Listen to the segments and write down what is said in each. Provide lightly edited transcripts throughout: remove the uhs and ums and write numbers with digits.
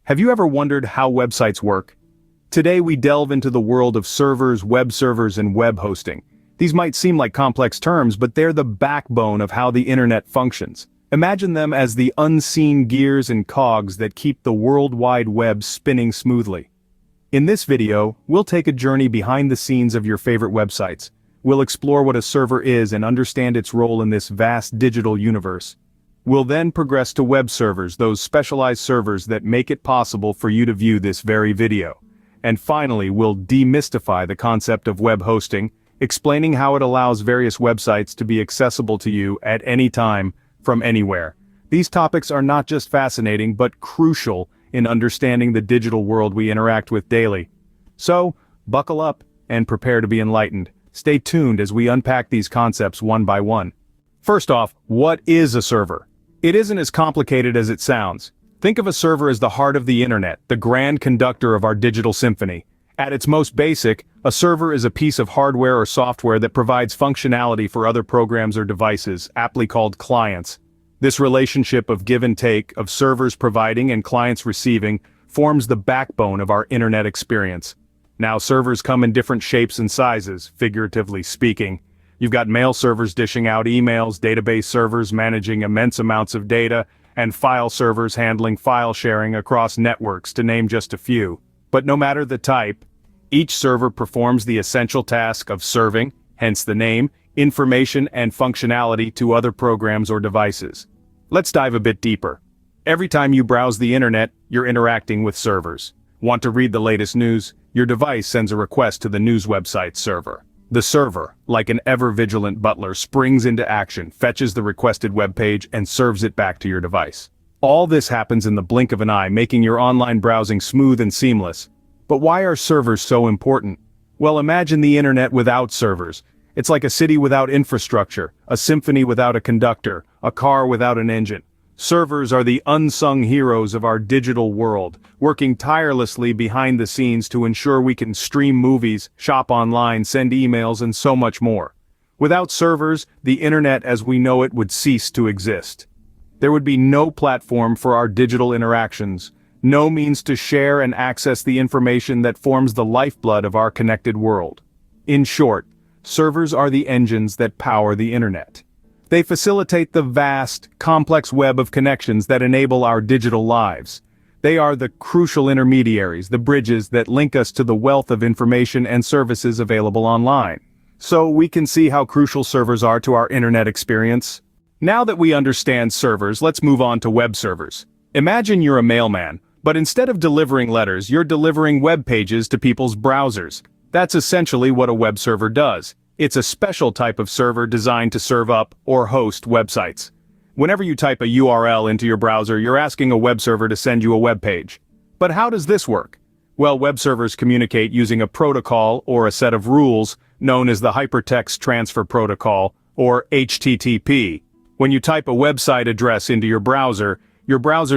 Have you ever wondered how websites work? Today we delve into the world of servers, and web hosting. These might seem like complex terms, but they're the backbone of how the internet functions. Imagine them as the unseen gears and cogs that keep the World Wide Web spinning smoothly. In this video, we'll take a journey behind the scenes of your favorite websites. We'll explore what a server is and understand its role in this vast digital universe. We'll then progress to web servers, those specialized servers that make it possible for you to view this very video. And finally, we'll demystify the concept of web hosting, explaining how it allows various websites to be accessible to you at any time, from anywhere. These topics are not just fascinating but crucial in understanding the digital world we interact with daily. So, buckle up and prepare to be enlightened. Stay tuned as we unpack these concepts one by one. First off, what is a server? It isn't as complicated as it sounds. Think of a server as the heart of the internet, the grand conductor of our digital symphony. At its most basic, a server is a piece of hardware or software that provides functionality for other programs or devices, aptly called clients. This relationship of give and take, of servers providing and clients receiving, forms the backbone of our internet experience. Now, servers come in different shapes and sizes, figuratively speaking. You've got mail servers dishing out emails, database servers managing immense amounts of data, and file servers handling file sharing across networks, to name just a few. But no matter the type, each server performs the essential task of serving, hence the name, information and functionality to other programs or devices. Let's dive a bit deeper. Every time you browse the internet, you're interacting with servers. Want to read the latest news? Your device sends a request to the news website's server. The server, like an ever-vigilant butler, springs into action, fetches the requested web page, and serves it back to your device. All this happens in the blink of an eye, making your online browsing smooth and seamless. But why are servers so important? Well, imagine the internet without servers. It's like a city without infrastructure, a symphony without a conductor, a car without an engine. Servers are the unsung heroes of our digital world, working tirelessly behind the scenes to ensure we can stream movies, shop online, send emails, and so much more. Without servers, the internet as we know it would cease to exist. There would be no platform for our digital interactions, no means to share and access the information that forms the lifeblood of our connected world. In short, servers are the engines that power the internet. They facilitate the vast, complex web of connections that enable our digital lives. They are the crucial intermediaries, the bridges that link us to the wealth of information and services available online. So we can see how crucial servers are to our internet experience. Now that we understand servers, let's move on to web servers. Imagine you're a mailman, but instead of delivering letters, you're delivering web pages to people's browsers. That's essentially what a web server does. It's a special type of server designed to serve up or host websites. Whenever you type a URL into your browser, you're asking a web server to send you a web page. But how does this work? Well, web servers communicate using a protocol or a set of rules known as the Hypertext Transfer Protocol, or HTTP. When you type a website address into your browser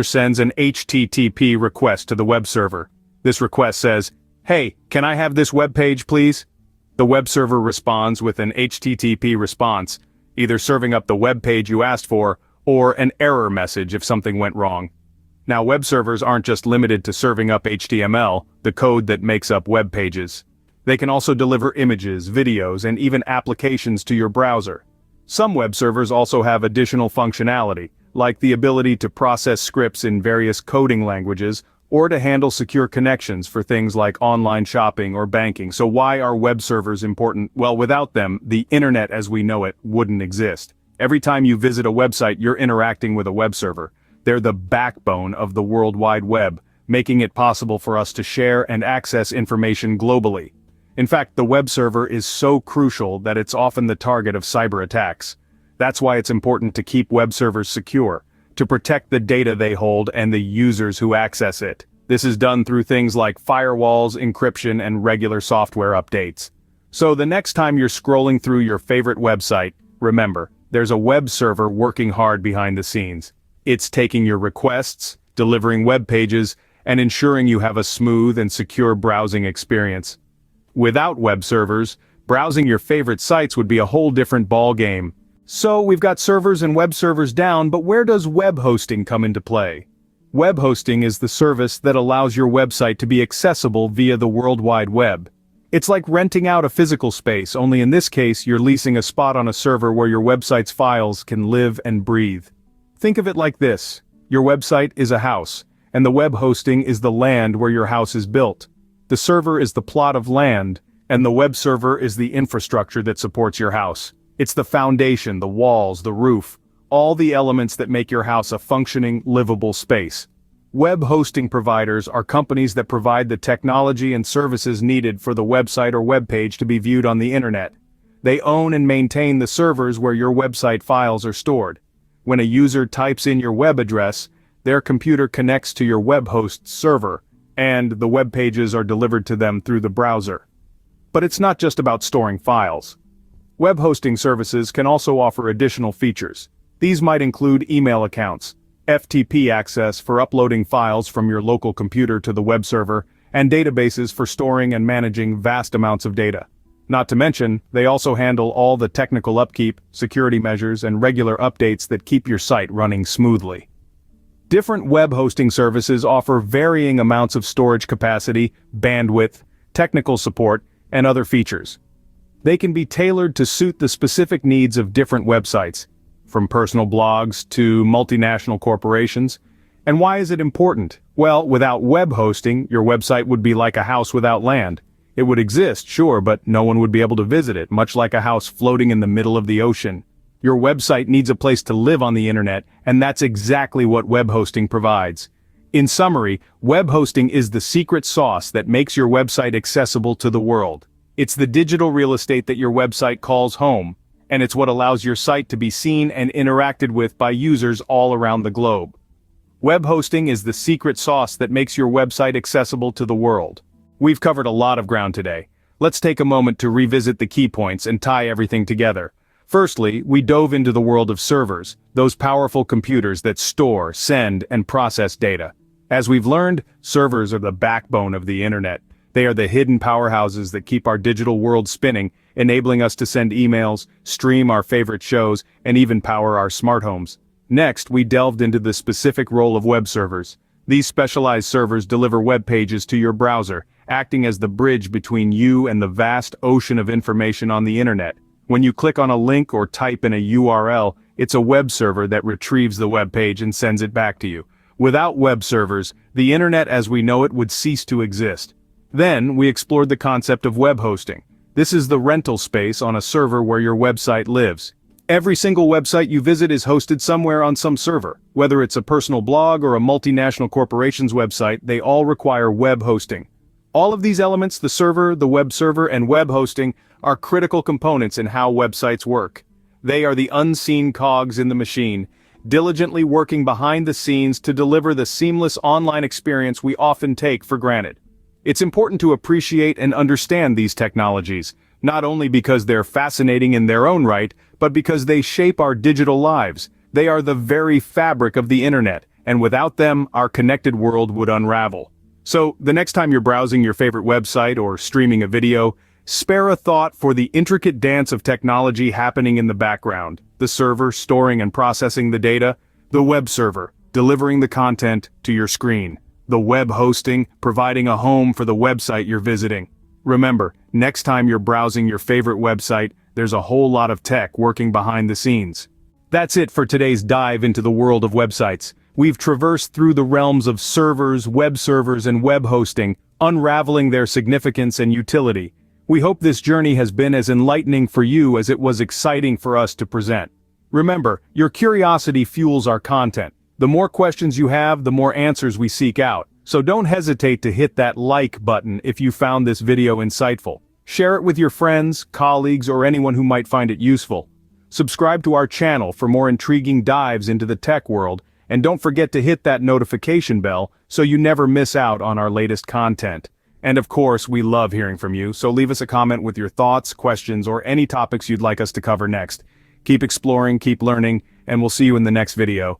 sends an HTTP request to the web server. This request says, "Hey, can I have this web page, please?" The web server responds with an HTTP response, either serving up the web page you asked for, or an error message if something went wrong. Now, web servers aren't just limited to serving up HTML, the code that makes up web pages. They can also deliver images, videos, and even applications to your browser. Some web servers also have additional functionality, like the ability to process scripts in various coding languages, or to handle secure connections for things like online shopping or banking. So why are web servers important? Well, without them, the internet as we know it wouldn't exist. Every time you visit a website, you're interacting with a web server. They're the backbone of the World Wide Web, making it possible for us to share and access information globally. In fact, the web server is so crucial that it's often the target of cyber attacks. That's why it's important to keep web servers secure, to protect the data they hold and the users who access it. This is done through things like firewalls, encryption, and regular software updates. So the next time you're scrolling through your favorite website, remember, there's a web server working hard behind the scenes. It's taking your requests, delivering web pages, and ensuring you have a smooth and secure browsing experience. Without web servers, browsing your favorite sites would be a whole different ballgame. So we've got servers and web servers down, but where does web hosting come into play? Web hosting is the service that allows your website to be accessible via the World Wide Web. It's like renting out a physical space, only in this case you're leasing a spot on a server where your website's files can live and breathe. Think of it like this: your website is a house, and the web hosting is the land where your house is built. The server is the plot of land, and the web server is the infrastructure that supports your house. It's the foundation, the walls, the roof, all the elements that make your house a functioning, livable space. Web hosting providers are companies that provide the technology and services needed for the website or web page to be viewed on the internet. They own and maintain the servers where your website files are stored. When a user types in your web address, their computer connects to your web host's server, and the web pages are delivered to them through the browser. But it's not just about storing files. Web hosting services can also offer additional features. These might include email accounts, FTP access for uploading files from your local computer to the web server, and databases for storing and managing vast amounts of data. Not to mention, they also handle all the technical upkeep, security measures, and regular updates that keep your site running smoothly. Different web hosting services offer varying amounts of storage capacity, bandwidth, technical support, and other features. They can be tailored to suit the specific needs of different websites, from personal blogs to multinational corporations. And why is it important? Well, without web hosting, your website would be like a house without land. It would exist, sure, but no one would be able to visit it, much like a house floating in the middle of the ocean. Your website needs a place to live on the internet, and that's exactly what web hosting provides. In summary, web hosting is the secret sauce that makes your website accessible to the world. It's the digital real estate that your website calls home, and it's what allows your site to be seen and interacted with by users all around the globe. Web hosting is the secret sauce that makes your website accessible to the world. We've covered a lot of ground today. Let's take a moment to revisit the key points and tie everything together. Firstly, we dove into the world of servers, those powerful computers that store, send, and process data. As we've learned, servers are the backbone of the internet. They are the hidden powerhouses that keep our digital world spinning, enabling us to send emails, stream our favorite shows, and even power our smart homes. Next, we delved into the specific role of web servers. These specialized servers deliver web pages to your browser, acting as the bridge between you and the vast ocean of information on the internet. When you click on a link or type in a URL, it's a web server that retrieves the web page and sends it back to you. Without web servers, the internet as we know it would cease to exist. Then, we explored the concept of web hosting. This is the rental space on a server where your website lives. Every single website you visit is hosted somewhere on some server. Whether it's a personal blog or a multinational corporation's website, they all require web hosting. All of these elements, the server, the web server, and web hosting, are critical components in how websites work. They are the unseen cogs in the machine, diligently working behind the scenes to deliver the seamless online experience we often take for granted. It's important to appreciate and understand these technologies, not only because they're fascinating in their own right, but because they shape our digital lives. They are the very fabric of the internet, and without them, our connected world would unravel. So, the next time you're browsing your favorite website or streaming a video, spare a thought for the intricate dance of technology happening in the background. The server storing and processing the data, the web server delivering the content to your screen, the web hosting providing a home for the website you're visiting. Remember, next time you're browsing your favorite website, there's a whole lot of tech working behind the scenes. That's it for today's dive into the world of websites. We've traversed through the realms of servers, and web hosting, unraveling their significance and utility. We hope this journey has been as enlightening for you as it was exciting for us to present. Remember, your curiosity fuels our content. The more questions you have, the more answers we seek out. So don't hesitate to hit that like button if you found this video insightful. Share it with your friends, colleagues, or anyone who might find it useful. Subscribe to our channel for more intriguing dives into the tech world, and don't forget to hit that notification bell so you never miss out on our latest content. And of course, we love hearing from you, so leave us a comment with your thoughts, questions, or any topics you'd like us to cover next. Keep exploring, keep learning, and we'll see you in the next video.